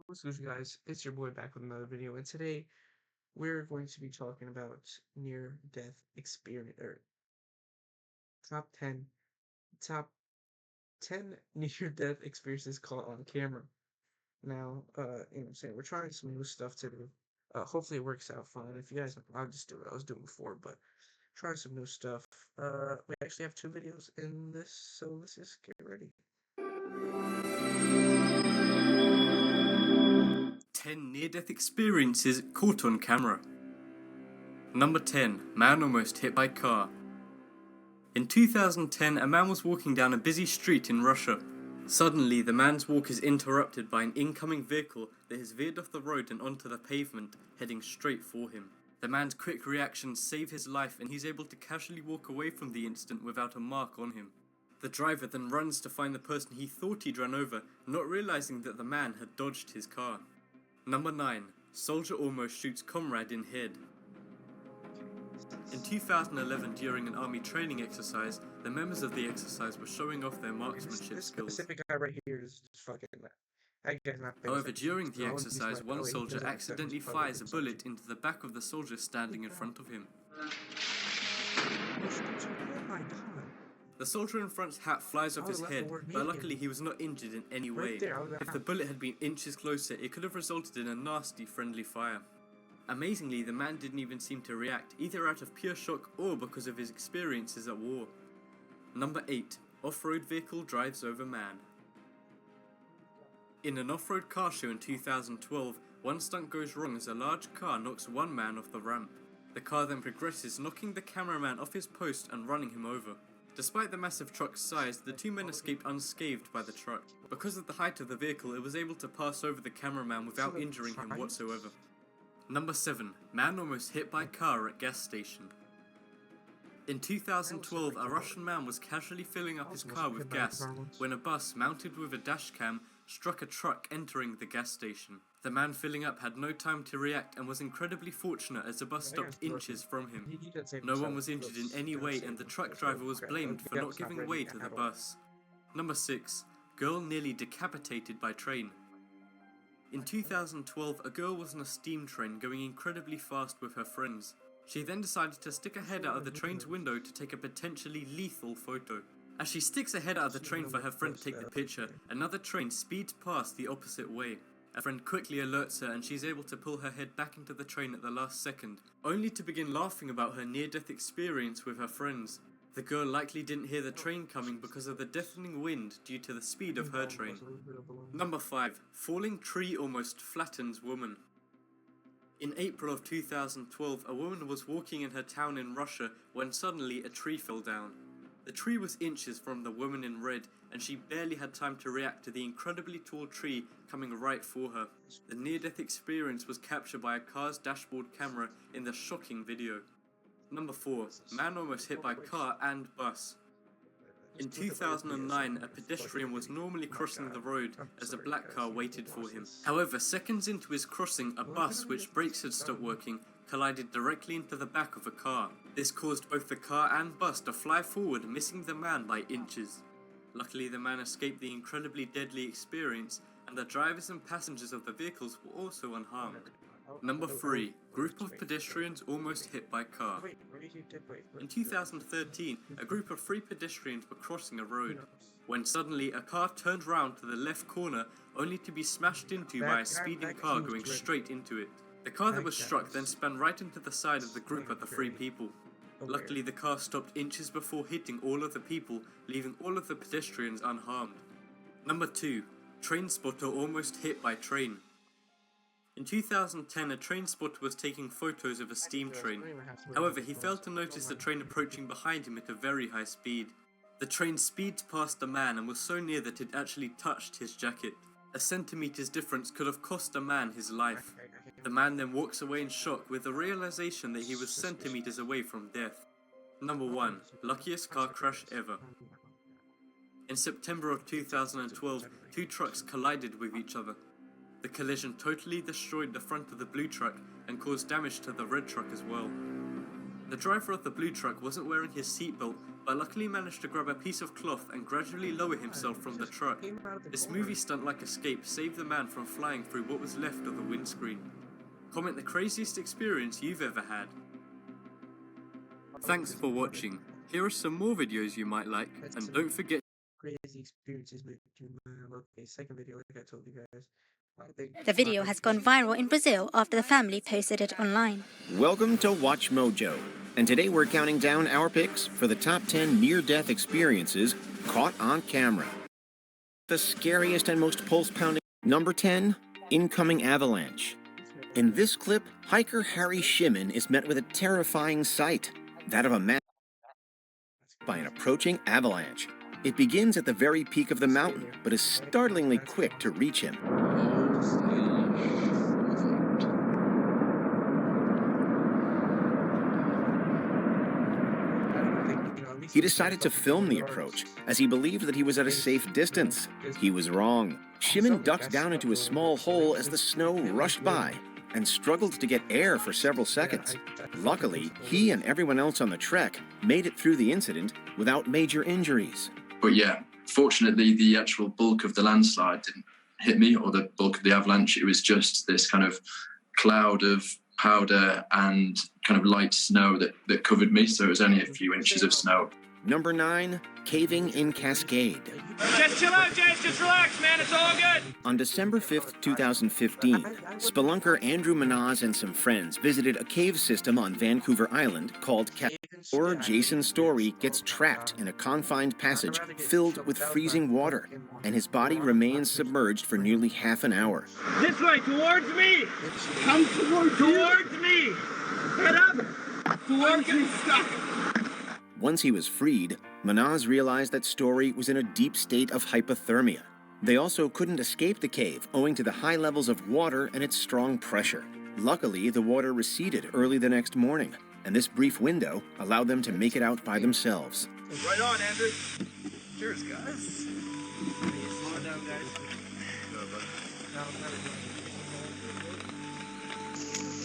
What's good, guys? It's your boy back with another video, and today we're going to be talking about near-death experience, or top 10, top 10 near-death experiences caught on camera. Now, what I'm saying, we're trying some new stuff to do. Hopefully it works out fine. If you guys, I'll just do what I was doing before, but trying some new stuff. We actually have two videos in this, so let's just get ready. 10 near-death experiences caught on camera. Number 10. Man almost hit by car. In 2010, a man was walking down a busy street in Russia. Suddenly, the man's walk is interrupted by an incoming vehicle that has veered off the road and onto the pavement, heading straight for him. The man's quick reactions save his life, and he's able to casually walk away from the incident without a mark on him. The driver then runs to find the person he thought he'd run over, not realizing that the man had dodged his car. Number 9. Soldier almost shoots comrade in head. In 2011, during an army training exercise, the members of the exercise were showing off their marksmanship This skills. specific guy right here is just fucking. That guy's not paying However, attention. during the No, he's exercise, right. one Oh, wait, he soldier doesn't accept accidentally his public fires a consumption. bullet into the back of the soldier standing in front of him. Oh my god. The soldier in front's hat flies off I his would've left head, the word but medium. luckily he was not injured in any way. Right there, I would've If the bullet had been inches closer, it could have resulted in a nasty friendly fire. Amazingly, the man didn't even seem to react, either out of pure shock or because of his experiences at war. Number 8. Off-road vehicle drives over man. In an off-road car show in 2012, one stunt goes wrong as a large car knocks one man off the ramp. The car then progresses, knocking the cameraman off his post and running him over. Despite the massive truck's size, the two men escaped unscathed by the truck. Because of the height of the vehicle, it was able to pass over the cameraman without injuring him whatsoever. Number 7. Man almost hit by car at gas station. In 2012, a Russian man was casually filling up his car with gas when a bus mounted with a dash cam struck a truck entering the gas station. The man filling up had no time to react and was incredibly fortunate as the bus stopped inches from him. No one was injured in any way, and the truck driver was blamed for not giving way to the bus. Number 6. Girl nearly decapitated by train. In 2012, a girl was on a steam train going incredibly fast with her friends. She then decided to stick her head out of the train's window to take a potentially lethal photo. As she sticks her head out of the train for her friend to take the picture, another train speeds past the opposite way. A friend quickly alerts her and she's able to pull her head back into the train at the last second, only to begin laughing about her near-death experience with her friends. The girl likely didn't hear the train coming because of the deafening wind due to the speed of her train. Number 5. Falling tree almost flattens woman. In April of 2012, a woman was walking in her town in Russia when suddenly a tree fell down. The tree was inches from the woman in red, and she barely had time to react to the incredibly tall tree coming right for her. The near-death experience was captured by a car's dashboard camera in the shocking video. Number 4. Man almost hit by car and bus. In 2009, a pedestrian was normally crossing the road as a black car waited for him. However, seconds into his crossing, a bus, which brakes had stopped working, collided directly into the back of a car. This caused both the car and bus to fly forward, missing the man by inches. Luckily, the man escaped the incredibly deadly experience, and the drivers and passengers of the vehicles were also unharmed. Number 3. Group of pedestrians almost hit by car. In 2013, a group of 3 pedestrians were crossing a road, when suddenly a car turned round to the left corner only to be smashed into by a speeding car going straight into it. The car that was struck then spun right into the side of the group of the 3 people. Luckily, the car stopped inches before hitting all of the people, leaving all of the pedestrians unharmed. Number 2. Train spotter almost hit by train. In 2010, a train spotter was taking photos of a steam train. However, he failed to notice the train approaching behind him at a very high speed. The train speeds past the man and was so near that it actually touched his jacket. A centimetre's difference could have cost a man his life. The man then walks away in shock with the realization that he was centimeters away from death. Number 1. Luckiest car crash ever. In September of 2012, 2 trucks collided with each other. The collision totally destroyed the front of the blue truck and caused damage to the red truck as well. The driver of the blue truck wasn't wearing his seatbelt, but luckily managed to grab a piece of cloth and gradually lower himself from the truck. This movie stunt-like escape saved the man from flying through what was left of the windscreen. Comment the craziest experience you've ever had. Thanks for watching. Here are some more videos you might like, and don't forget crazy experiences with okay, second video, like I told you guys. The video has gone viral in Brazil after the family posted it online. Welcome to Watch Mojo, and today we're counting down our picks for the top 10 near-death experiences caught on camera. The scariest and most pulse-pounding. Number 10, incoming avalanche. In this clip, hiker Harry Shimon is met with a terrifying sight, that of a man by an approaching avalanche. It begins at the very peak of the mountain, but is startlingly quick to reach him. He decided to film the approach, as he believed that he was at a safe distance. He was wrong. Shimon ducked down into a small hole as the snow rushed by, and struggled to get air for several seconds. Luckily, he and everyone else on the trek made it through the incident without major injuries. But yeah, fortunately, the actual bulk of the landslide didn't hit me, or the bulk of the avalanche. It was just this kind of cloud of powder and kind of light snow that covered me, so it was only a few inches of snow. Number 9, caving in Cascade. Just chill out, James. Just relax, man. It's all good. On December 5th, 2015, spelunker Andrew Manaz and some friends visited a cave system on Vancouver Island called Explorer Jason Story gets trapped in a confined passage filled with freezing water, and his body remains submerged for nearly half an hour. This way, towards me. Come towards me. Head up. Towards me. Stuck. Once he was freed, Manaz realized that Story was in a deep state of hypothermia. They also couldn't escape the cave owing to the high levels of water and its strong pressure. Luckily, the water receded early the next morning, and this brief window allowed them to make it out by themselves. Right on, Andrew. Cheers, guys. Slow down, guys.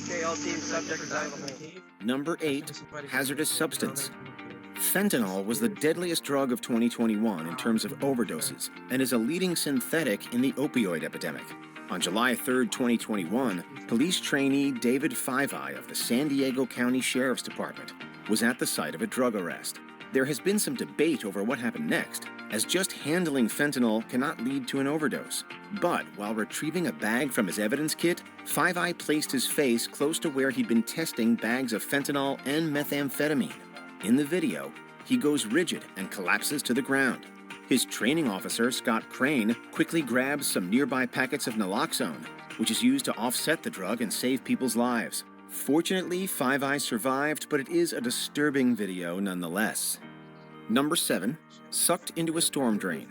Okay, all team subjects out of the hole. Number 8, hazardous substance. Fentanyl was the deadliest drug of 2021 in terms of overdoses, and is a leading synthetic in the opioid epidemic. On July 3, 2021, police trainee David 5i of the San Diego County Sheriff's Department was at the site of a drug arrest. There has been some debate over what happened next, as just handling fentanyl cannot lead to an overdose. But while retrieving a bag from his evidence kit, 5i placed his face close to where he'd been testing bags of fentanyl and methamphetamine. In the video, he goes rigid and collapses to the ground. His training officer, Scott Crane, quickly grabs some nearby packets of naloxone, which is used to offset the drug and save people's lives. Fortunately, 5i survived, but it is a disturbing video nonetheless. Number 7, sucked into a storm drain.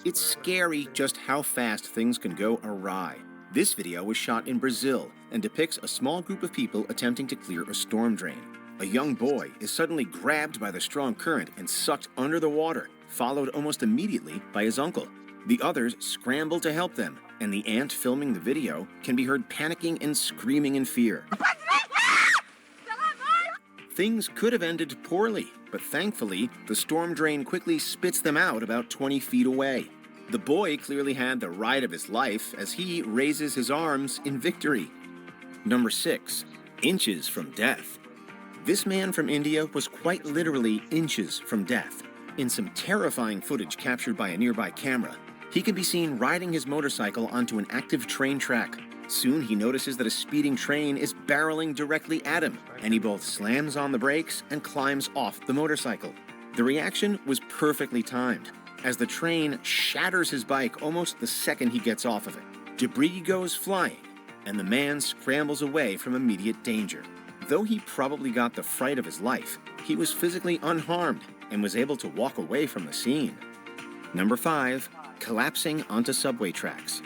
It's scary just how fast things can go awry. This video was shot in Brazil and depicts a small group of people attempting to clear a storm drain. A young boy is suddenly grabbed by the strong current and sucked under the water, followed almost immediately by his uncle. The others scramble to help them, and the aunt filming the video can be heard panicking and screaming in fear. Things could have ended poorly, but thankfully, the storm drain quickly spits them out about 20 feet away. The boy clearly had the ride of his life as he raises his arms in victory. Number 6, inches from death. This man from India was quite literally inches from death. In some terrifying footage captured by a nearby camera, he can be seen riding his motorcycle onto an active train track. Soon he notices that a speeding train is barreling directly at him, and he both slams on the brakes and climbs off the motorcycle. The reaction was perfectly timed, as the train shatters his bike almost the second he gets off of it. Debris goes flying, and the man scrambles away from immediate danger. Though he probably got the fright of his life, he was physically unharmed and was able to walk away from the scene. Number 5, collapsing onto subway tracks.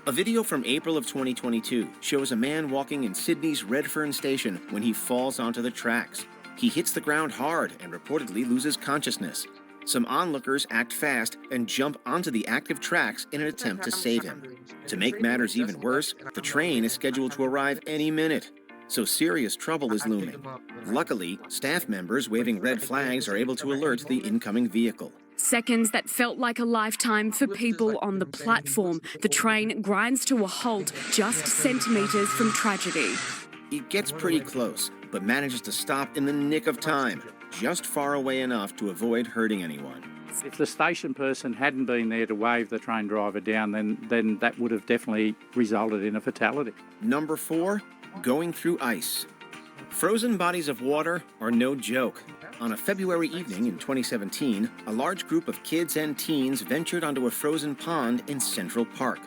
A video from April of 2022 shows a man walking in Sydney's Redfern station when he falls onto the tracks. He hits the ground hard and reportedly loses consciousness. Some onlookers act fast and jump onto the active tracks in an attempt to save him. To make matters even worse, the train is scheduled to arrive any minute. so serious trouble is I pick looming. him up. Luckily, staff members waving red flags are able to alert the incoming vehicle. Seconds that felt like a lifetime for people on the platform. The train grinds to a halt just centimetres from tragedy. It gets pretty close, but manages to stop in the nick of time, just far away enough to avoid hurting anyone. If the station person hadn't been there to wave the train driver down, then that would have definitely resulted in a fatality. Number 4, going through ice. Frozen bodies of water are no joke. On a February evening in 2017, a large group of kids and teens ventured onto a frozen pond in Central Park.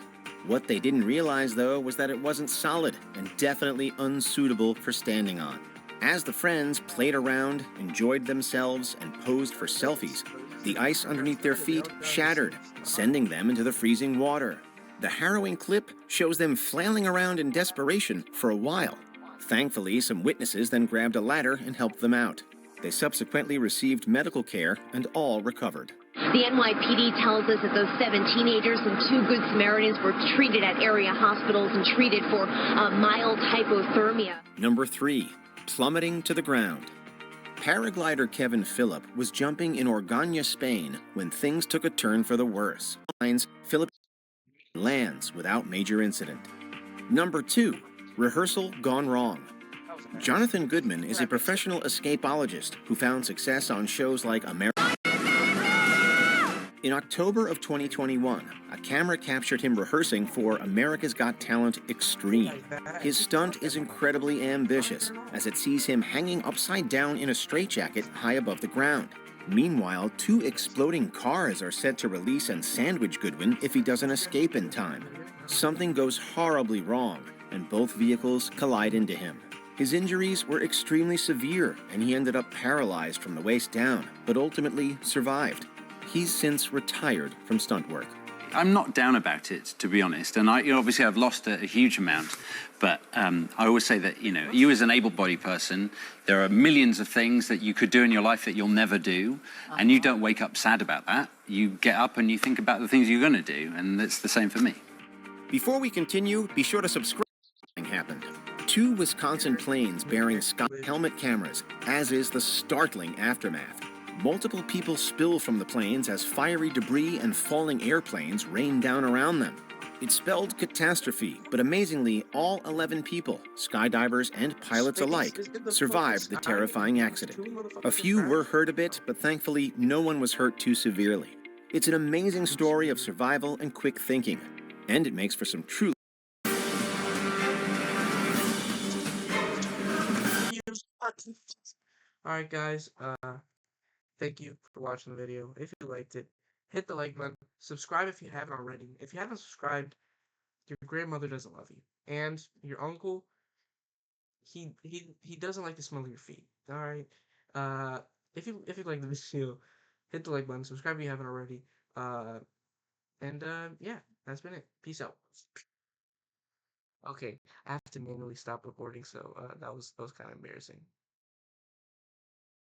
What they didn't realize, though, was that it wasn't solid and definitely unsuitable for standing on. As the friends played around, enjoyed themselves, and posed for selfies, the ice underneath their feet shattered, sending them into the freezing water. The harrowing clip shows them flailing around in desperation for a while. Thankfully, some witnesses then grabbed a ladder and helped them out. They subsequently received medical care and all recovered. The NYPD tells us that those 7 teenagers and 2 Good Samaritans were treated at area hospitals and treated for mild hypothermia. Number 3, plummeting to the ground. Paraglider Kevin Phillip was jumping in Organya, Spain, when things took a turn for the worse. Phillip lands without major incident. Number 2, rehearsal gone wrong. Jonathan Goodman is a professional escapologist who found success on shows like America. In October of 2021, a camera captured him rehearsing for America's Got Talent Extreme. His stunt is incredibly ambitious, as it sees him hanging upside down in a straitjacket high above the ground. Meanwhile, 2 exploding cars are set to release and sandwich Goodwin if he doesn't escape in time. Something goes horribly wrong, and both vehicles collide into him. His injuries were extremely severe, and he ended up paralyzed from the waist down, but ultimately survived. He's since retired from stunt work. I'm not down about it, to be honest, and obviously I've lost a huge amount, but I always say that, you as an able-bodied person, there are millions of things that you could do in your life that you'll never do, and you don't wake up sad about that. You get up and you think about the things you're going to do, and it's the same for me. Before we continue, be sure to subscribe. Happened. 2 Wisconsin planes bearing Scott helmet cameras, as is the startling aftermath. Multiple people spill from the planes as fiery debris and falling airplanes rain down around them. It spelled catastrophe, but amazingly, all 11 people, skydivers and pilots alike, survived the terrifying accident. A few were hurt a bit, but thankfully, no one was hurt too severely. It's an amazing story of survival and quick thinking, and it makes for some truly. Alright guys, thank you for watching the video. If you liked it, hit the like button, subscribe if you haven't already. If you haven't subscribed, your grandmother doesn't love you. And your uncle, he doesn't like the smell of your feet. Alright? If you like the video, hit the like button, subscribe if you haven't already. Yeah, that's been it. Peace out. Okay, I have to manually stop recording, so that was kind of embarrassing.